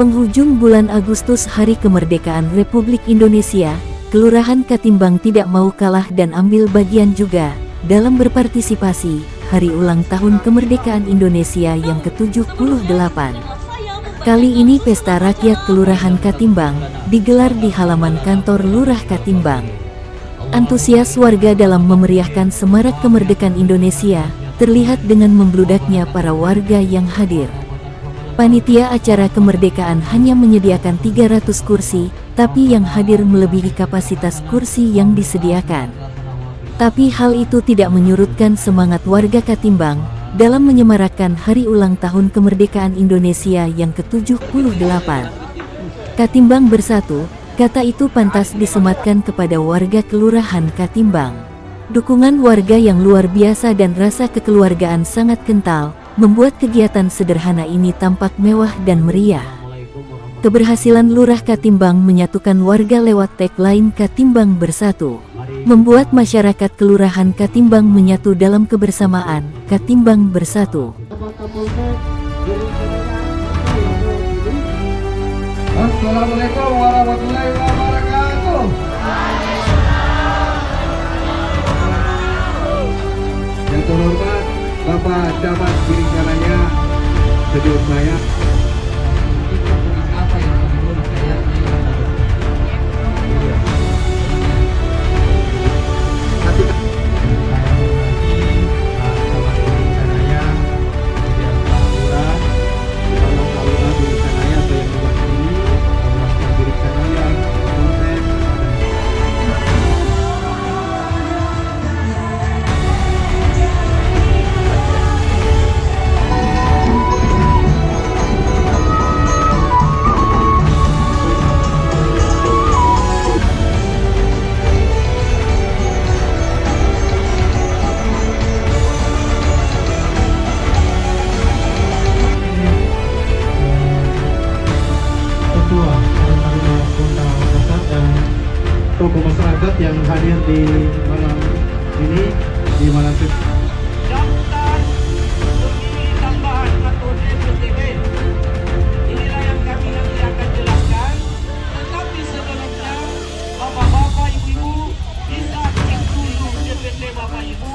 Penghujung bulan Agustus Hari Kemerdekaan Republik Indonesia, Kelurahan Katimbang tidak mau kalah dan ambil bagian juga dalam berpartisipasi Hari Ulang Tahun Kemerdekaan Indonesia yang ke-78. Kali ini Pesta Rakyat Kelurahan Katimbang digelar di halaman kantor Lurah Katimbang. Antusias warga dalam memeriahkan Semarak Kemerdekaan Indonesia terlihat dengan membludaknya para warga yang hadir. Panitia acara kemerdekaan hanya menyediakan 300 kursi, tapi yang hadir melebihi kapasitas kursi yang disediakan. Tapi hal itu tidak menyurutkan semangat warga Katimbang dalam menyemarakkan Hari Ulang Tahun Kemerdekaan Indonesia yang ke-78. Katimbang bersatu, kata itu pantas disematkan kepada warga Kelurahan Katimbang. Dukungan warga yang luar biasa dan rasa kekeluargaan sangat kental membuat kegiatan sederhana ini tampak mewah dan meriah. Keberhasilan Lurah Katimbang menyatukan warga lewat tagline Katimbang Bersatu, membuat masyarakat Kelurahan Katimbang menyatu dalam kebersamaan. Katimbang Bersatu. Assalamualaikum warahmatullahi wabarakatuh. Yang terhormat Bapak Camat Kiri Kanannya, senior saya. Apa yang menurut saya tokoh masyarakat yang hadir di malam ini, di malam daftar pemilih tambahan atau DPTB. Inilah yang kami nanti akan jelaskan. Tetapi sebelumnya, Bapak-bapak, Ibu-ibu bisa cek dulu DPT Bapak Ibu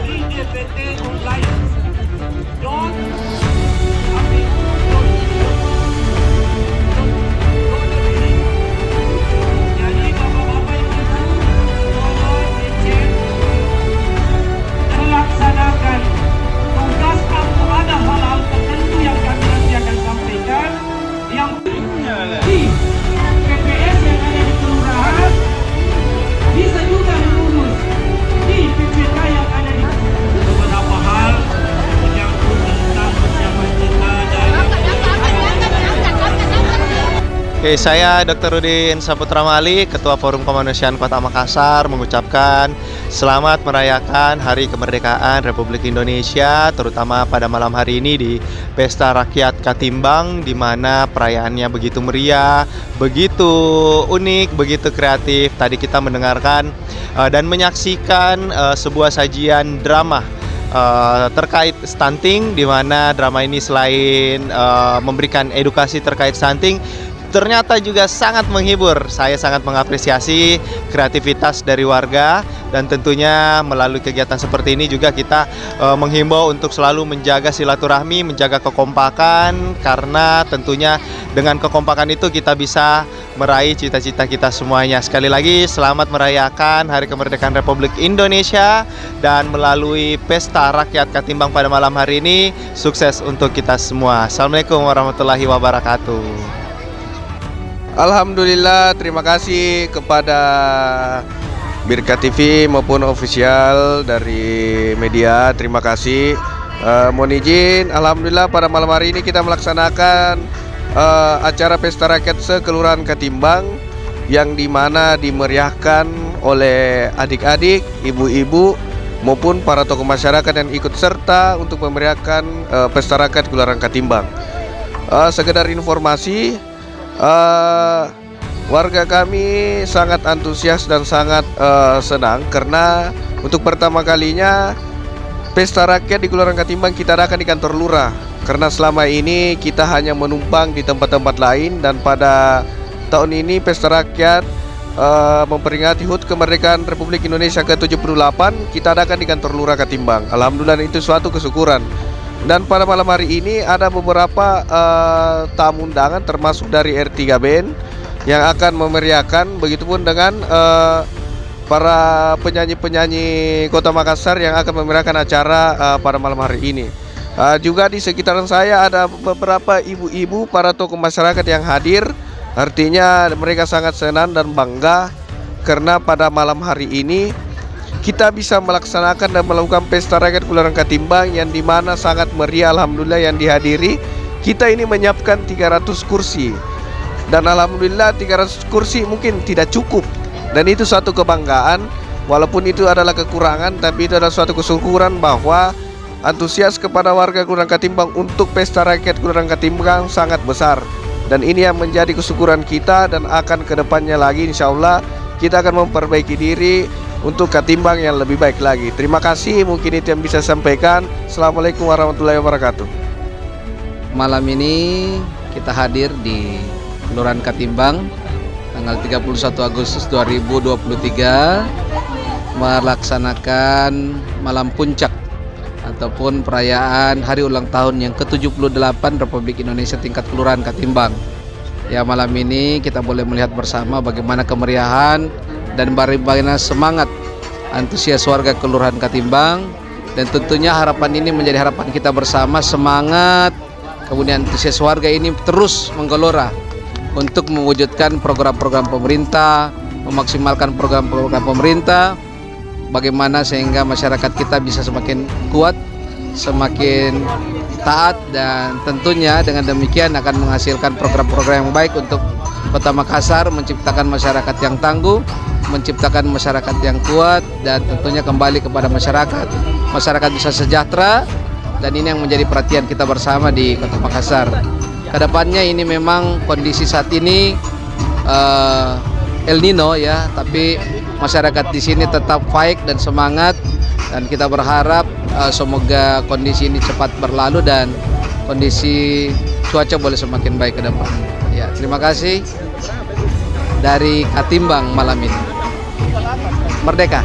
di DPT online. Laksanakan tugas atau ada hal-hal tertentu yang kami nanti akan sampaikan yang di PPS yang ada di kelurahan bisa juga lulus di PPK yang ada di beberapa hal menyangkut tentang persiapan kita dari Oke, saya Dr. Rudin Saputra Mali, Ketua Forum Kemanusiaan Kota Makassar, mengucapkan selamat merayakan Hari Kemerdekaan Republik Indonesia, terutama pada malam hari ini di Pesta Rakyat Katimbang, di mana perayaannya begitu meriah, begitu unik, begitu kreatif. Tadi kita mendengarkan dan menyaksikan sebuah sajian drama terkait stunting, di mana drama ini selain memberikan edukasi terkait stunting, ternyata juga sangat menghibur. Saya sangat mengapresiasi kreativitas dari warga, dan tentunya melalui kegiatan seperti ini juga kita menghimbau untuk selalu menjaga silaturahmi, menjaga kekompakan, karena tentunya dengan kekompakan itu kita bisa meraih cita-cita kita semuanya. Sekali lagi selamat merayakan Hari Kemerdekaan Republik Indonesia, dan melalui Pesta Rakyat Katimbang pada malam hari ini, sukses untuk kita semua. Assalamualaikum warahmatullahi wabarakatuh. Alhamdulillah, terima kasih kepada Birka TV maupun official dari media. Terima kasih. Mohon izin, alhamdulillah pada malam hari ini kita melaksanakan acara Pesta Rakyat se-Kelurahan Katimbang, yang dimana dimeriahkan oleh adik-adik, ibu-ibu maupun para tokoh masyarakat yang ikut serta untuk memeriahkan Pesta Rakyat Kelurahan Katimbang. Sekedar informasi, warga kami sangat antusias dan sangat senang karena untuk pertama kalinya Pesta Rakyat di Kelurahan Katimbang kita adakan di kantor Lurah. karena selama ini kita hanya menumpang di tempat-tempat lain, dan pada tahun ini Pesta Rakyat memperingati HUT kemerdekaan Republik Indonesia ke-78 kita adakan di kantor Lurah Katimbang. Alhamdulillah itu suatu kesyukuran. Dan pada malam hari ini ada beberapa tamu undangan termasuk dari R3BN yang akan memeriahkan, begitupun dengan para penyanyi-penyanyi Kota Makassar yang akan memeriahkan acara pada malam hari ini. Juga di sekitaran saya ada beberapa ibu-ibu, para tokoh masyarakat yang hadir. Artinya mereka sangat senang dan bangga karena pada malam hari ini kita bisa melaksanakan dan melakukan Pesta Rakyat Kelurahan Katimbang yang dimana sangat meriah, alhamdulillah, yang dihadiri. Kita ini menyiapkan 300 kursi, dan alhamdulillah 300 kursi mungkin tidak cukup, dan itu suatu kebanggaan. Walaupun itu adalah kekurangan, tapi itu adalah suatu kesyukuran bahwa antusias kepada warga Kelurahan Katimbang untuk Pesta Rakyat Kelurahan Katimbang sangat besar. Dan ini yang menjadi kesyukuran kita, dan akan kedepannya lagi insya Allah kita akan memperbaiki diri untuk Katimbang yang lebih baik lagi. Terima kasih, mungkin itu yang bisa sampaikan. Assalamualaikum warahmatullahi wabarakatuh. Malam ini kita hadir di Kelurahan Katimbang tanggal 31 Agustus 2023 melaksanakan malam puncak ataupun perayaan hari ulang tahun yang ke-78 Republik Indonesia tingkat Kelurahan Katimbang. Ya, malam ini kita boleh melihat bersama bagaimana kemeriahan dan bagaimana semangat antusias warga Kelurahan Katimbang, dan tentunya harapan ini menjadi harapan kita bersama, semangat kemudian antusias warga ini terus menggelora untuk mewujudkan program-program pemerintah, memaksimalkan program-program pemerintah, bagaimana sehingga masyarakat kita bisa semakin kuat, semakin taat, dan tentunya dengan demikian akan menghasilkan program-program yang baik untuk Kota Makassar, menciptakan masyarakat yang tangguh, menciptakan masyarakat yang kuat, dan tentunya kembali kepada masyarakat bisa sejahtera, dan ini yang menjadi perhatian kita bersama di Kota Makassar. Kedepannya ini memang kondisi saat ini El Nino ya, tapi masyarakat di sini tetap fight dan semangat, dan kita berharap semoga kondisi ini cepat berlalu dan kondisi cuaca boleh semakin baik ke depan. Ya, terima kasih dari Katimbang malam ini. Merdeka.